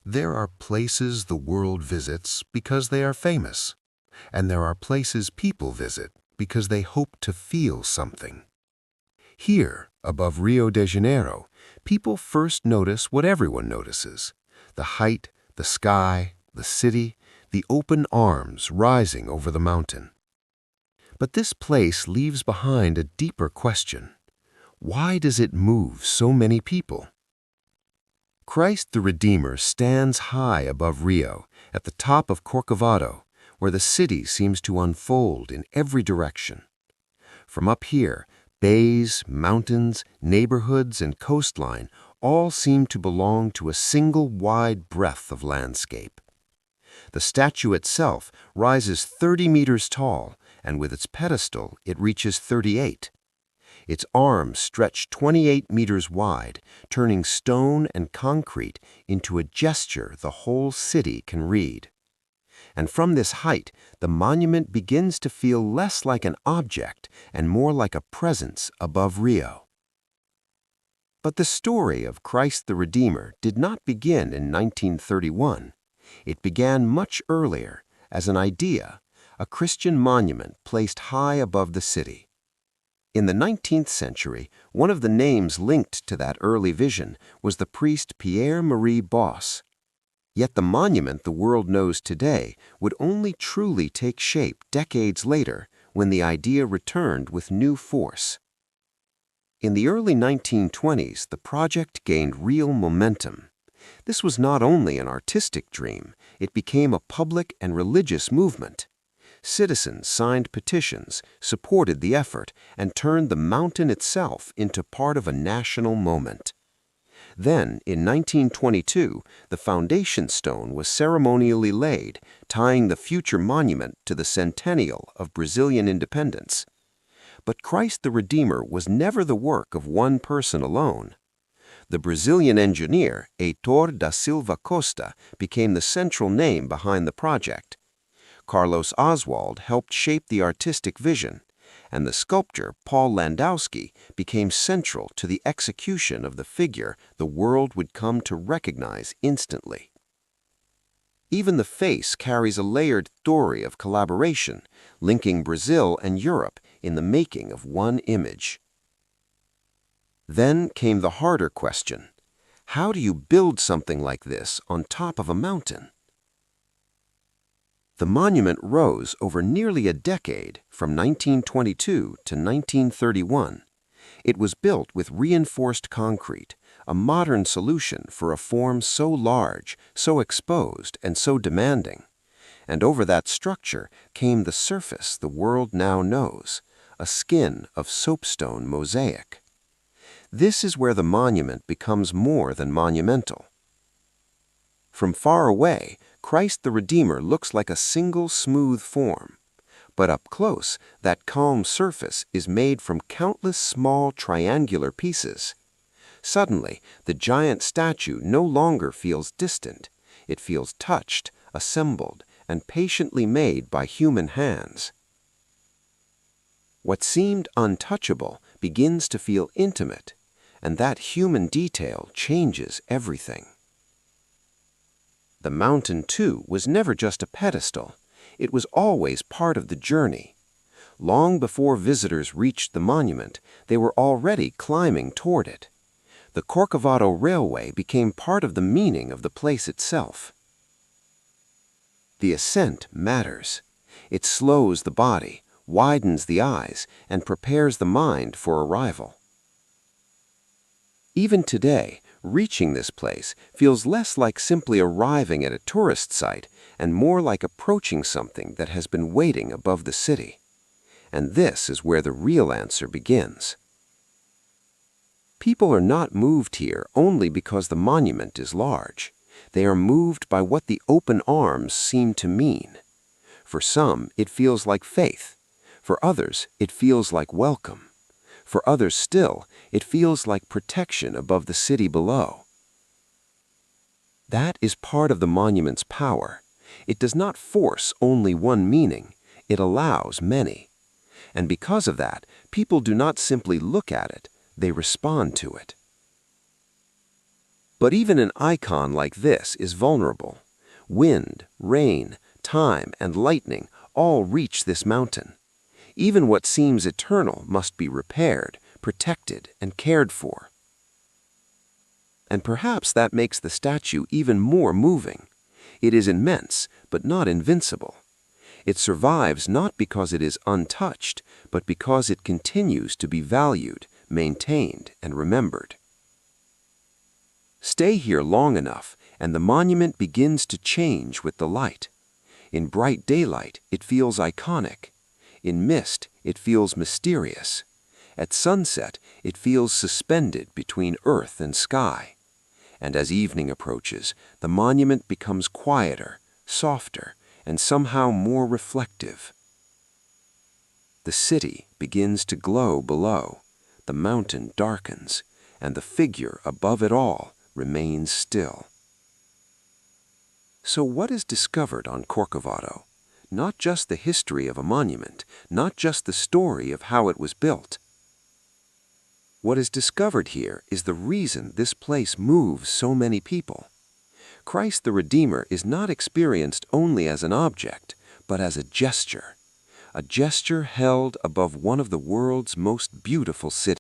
There are places the world visits because they are famous, and there are places people visit because they hope to feel something. Here, above Rio de Janeiro, people first notice what everyone notices: the height, the sky, the city, the open arms rising over the mountain. But this place leaves behind a deeper question. Why does it move so many people? Christ the Redeemer stands high above Rio, at the top of Corcovado, where the city seems to unfold in every direction. From up here, bays, mountains, neighborhoods, and coastline all seem to belong to a single wide breadth of landscape. The statue itself rises 30 meters tall, and with its pedestal it reaches 38. Its arms stretch 28 meters wide, turning stone and concrete into a gesture the whole city can read. And from this height, the monument begins to feel less like an object and more like a presence above Rio. But the story of Christ the Redeemer did not begin in 1931. It began much earlier, as an idea, a Christian monument placed high above the city. In the 19th century, one of the names linked to that early vision was the priest Pierre-Marie Bosse. Yet the monument the world knows today would only truly take shape decades later, when the idea returned with new force. In the early 1920s, the project gained real momentum. This was not only an artistic dream, it became a public and religious movement. Citizens signed petitions, supported the effort, and turned the mountain itself into part of a national moment. Then, in 1922, the foundation stone was ceremonially laid, tying the future monument to the centennial of Brazilian independence. But Christ the Redeemer was never the work of one person alone. The Brazilian engineer, Heitor da Silva Costa, became the central name behind the project. Carlos Oswald helped shape the artistic vision, and the sculptor Paul Landowski became central to the execution of the figure the world would come to recognize instantly. Even the face carries a layered story of collaboration, linking Brazil and Europe in the making of one image. Then came the harder question: how do you build something like this on top of a mountain? The monument rose over nearly a decade, from 1922 to 1931. It was built with reinforced concrete, a modern solution for a form so large, so exposed, and so demanding. And over that structure came the surface the world now knows, a skin of soapstone mosaic. This is where the monument becomes more than monumental. From far away, Christ the Redeemer looks like a single smooth form. But up close, that calm surface is made from countless small triangular pieces. Suddenly, the giant statue no longer feels distant. It feels touched, assembled, and patiently made by human hands. What seemed untouchable begins to feel intimate, and that human detail changes everything. The mountain, too, was never just a pedestal. It was always part of the journey. Long before visitors reached the monument, they were already climbing toward it. The Corcovado Railway became part of the meaning of the place itself. The ascent matters. It slows the body, widens the eyes, and prepares the mind for arrival. Even today, reaching this place feels less like simply arriving at a tourist site and more like approaching something that has been waiting above the city. And this is where the real answer begins. People are not moved here only because the monument is large. They are moved by what the open arms seem to mean. For some, it feels like faith. For others, it feels like welcome. For others still, it feels like protection above the city below. That is part of the monument's power. It does not force only one meaning. It allows many. And because of that, people do not simply look at it, they respond to it. But even an icon like this is vulnerable. Wind, rain, time, and lightning all reach this mountain. Even what seems eternal must be repaired, protected, and cared for. And perhaps that makes the statue even more moving. It is immense, but not invincible. It survives not because it is untouched, but because it continues to be valued, maintained, and remembered. Stay here long enough, and the monument begins to change with the light. In bright daylight, it feels iconic. In mist, it feels mysterious. At sunset, it feels suspended between earth and sky. And as evening approaches, the monument becomes quieter, softer, and somehow more reflective. The city begins to glow below, the mountain darkens, and the figure above it all remains still. So what is discovered on Corcovado? Not just the history of a monument, not just the story of how it was built. What is discovered here is the reason this place moves so many people. Christ the Redeemer is not experienced only as an object, but as a gesture held above one of the world's most beautiful cities.